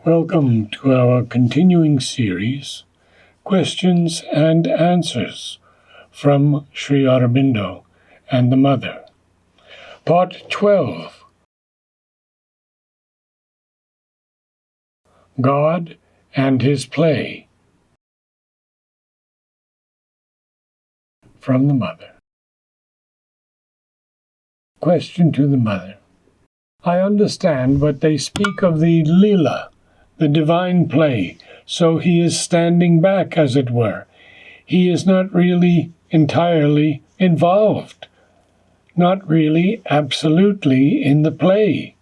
Welcome to our continuing series, Questions and Answers from Sri Aurobindo and the Mother. Part 12, God and His Play, from the Mother. Question to the Mother. I understand, but they speak of the Lila, the divine play, so he is standing back, as it were. He is not really entirely involved, not really absolutely in the play.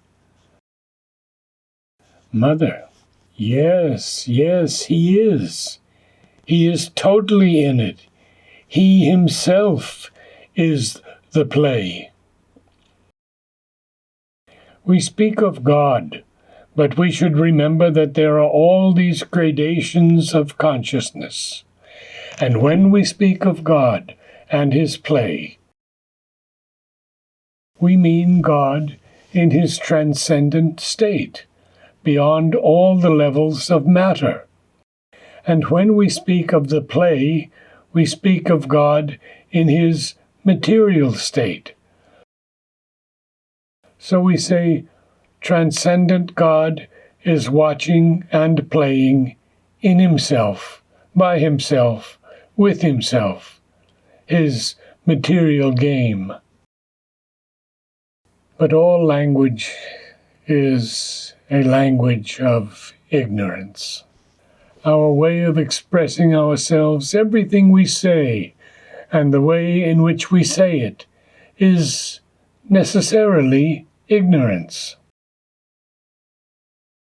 Mother. Yes, he is. He is totally in it. He himself is the play. We speak of God, but we should remember that there are all these gradations of consciousness. And when we speak of God and His play, we mean God in His transcendent state, beyond all the levels of matter. And when we speak of the play, we speak of God in His material state. So we say, transcendent God is watching and playing in Himself, by Himself, with Himself, His material game. But all language is a language of ignorance. Our way of expressing ourselves, everything we say, and the way in which we say it, is necessarily ignorance.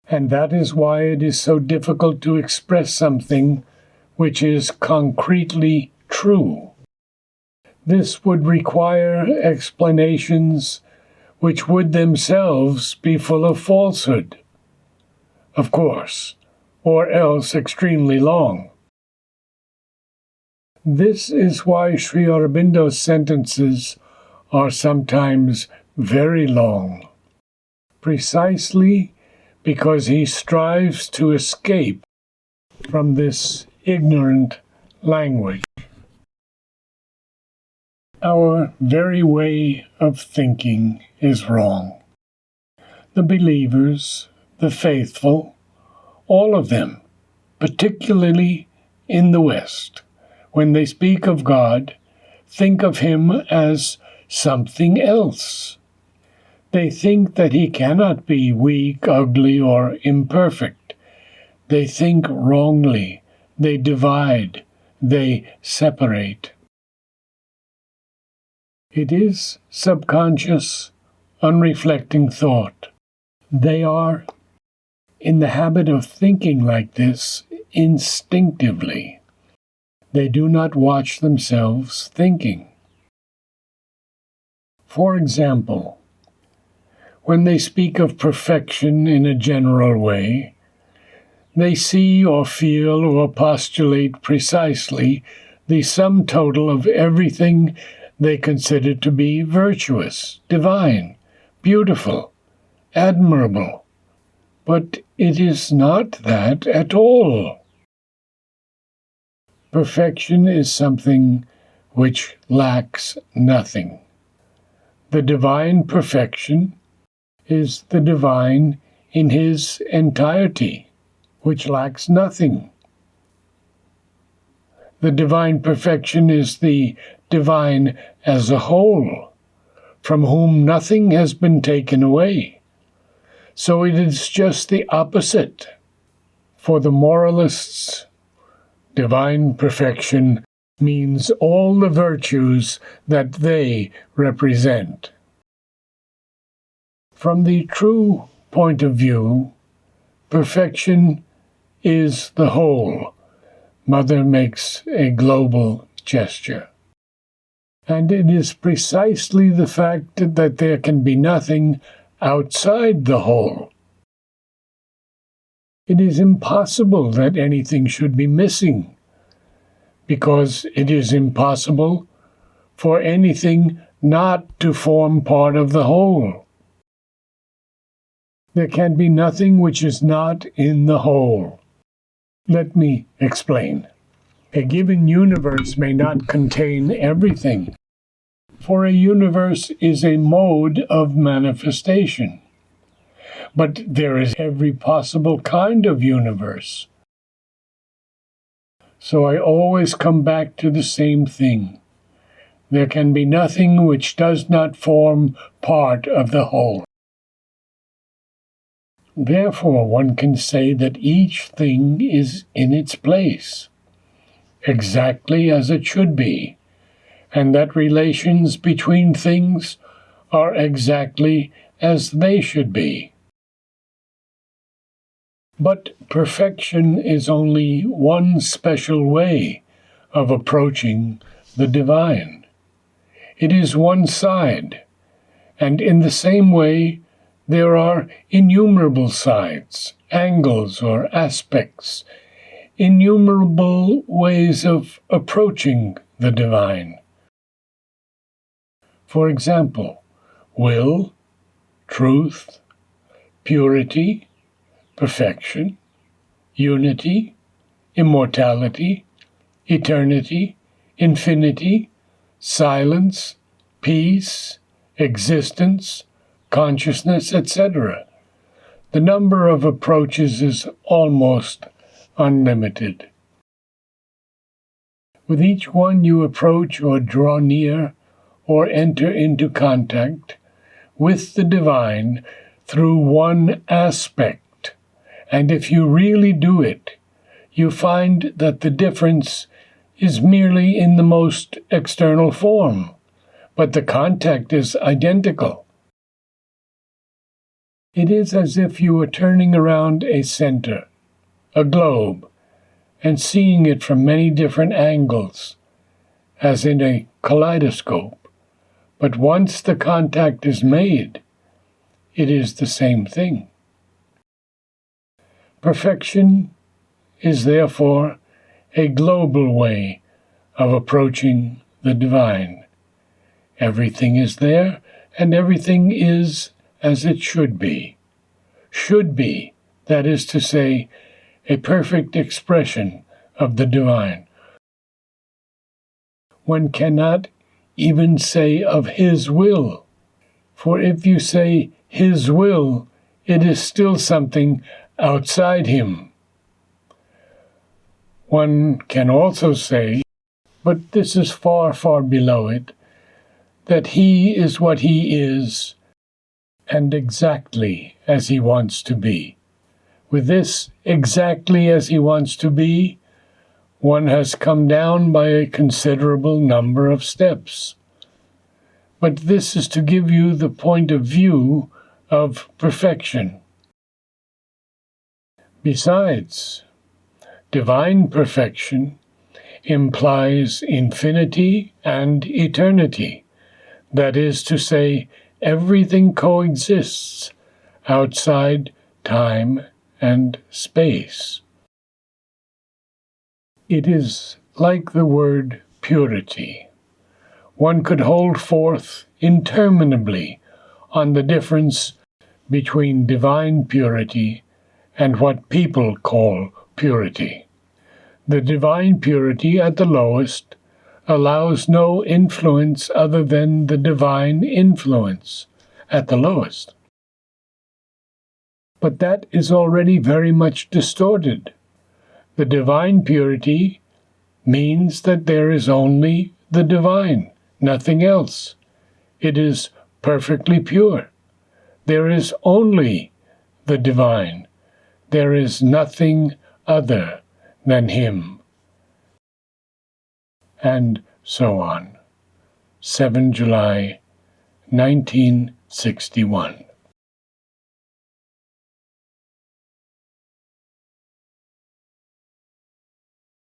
And that is why it is so difficult to express something which is concretely true. This would require explanations which would themselves be full of falsehood, of course, or else extremely long. This is why Sri Aurobindo's sentences are sometimes very long, precisely because he strives to escape from this ignorant language. Our very way of thinking is wrong. The believers, the faithful, all of them, particularly in the West, when they speak of God, think of Him as something else. They think that He cannot be weak, ugly, or imperfect. They think wrongly. They divide. They separate. It is subconscious, unreflecting thought. They are in the habit of thinking like this instinctively. They do not watch themselves thinking. For example, when they speak of perfection in a general way, they see or feel or postulate precisely the sum total of everything they consider to be virtuous, divine, beautiful, admirable. But it is not that at all. Perfection is something which lacks nothing. The divine perfection is the divine in His entirety, which lacks nothing. The divine perfection is the divine as a whole, from whom nothing has been taken away. So it is just the opposite. For the moralists, divine perfection means all the virtues that they represent. From the true point of view, perfection is the whole. Mother makes a global gesture. And it is precisely the fact that there can be nothing outside the whole. It is impossible that anything should be missing, because it is impossible for anything not to form part of the whole. There can be nothing which is not in the whole. Let me explain. A given universe may not contain everything, for a universe is a mode of manifestation. But there is every possible kind of universe. So I always come back to the same thing. There can be nothing which does not form part of the whole. Therefore, one can say that each thing is in its place, exactly as it should be, and that relations between things are exactly as they should be. But perfection is only one special way of approaching the divine. It is one side, and in the same way, there are innumerable sides, angles, or aspects, innumerable ways of approaching the divine. For example, will, truth, purity, perfection, unity, immortality, eternity, infinity, silence, peace, existence, consciousness, etc. The number of approaches is almost unlimited. With each one you approach or draw near or enter into contact with the divine through one aspect, and if you really do it, you find that the difference is merely in the most external form, but the contact is identical. It is as if you were turning around a center, a globe, and seeing it from many different angles, as in a kaleidoscope. But once the contact is made, it is the same thing. Perfection is therefore a global way of approaching the divine. Everything is there, and everything is as it should be. Should be, that is to say, a perfect expression of the divine. One cannot even say of his will, for if you say his will, it is still something outside him. One can also say, but this is far, far below it, that he is what he is, and exactly as he wants to be. With this exactly as he wants to be, one has come down by a considerable number of steps. But this is to give you the point of view of perfection. Besides, divine perfection implies infinity and eternity. That is to say, everything coexists outside time and space. It is like the word purity. One could hold forth interminably on the difference between divine purity and what people call purity. The divine purity at the lowest allows no influence other than the divine influence at the lowest. But that is already very much distorted. The divine purity means that there is only the divine, nothing else. It is perfectly pure. There is only the divine. There is nothing other than him. And so on. 7 July 1961.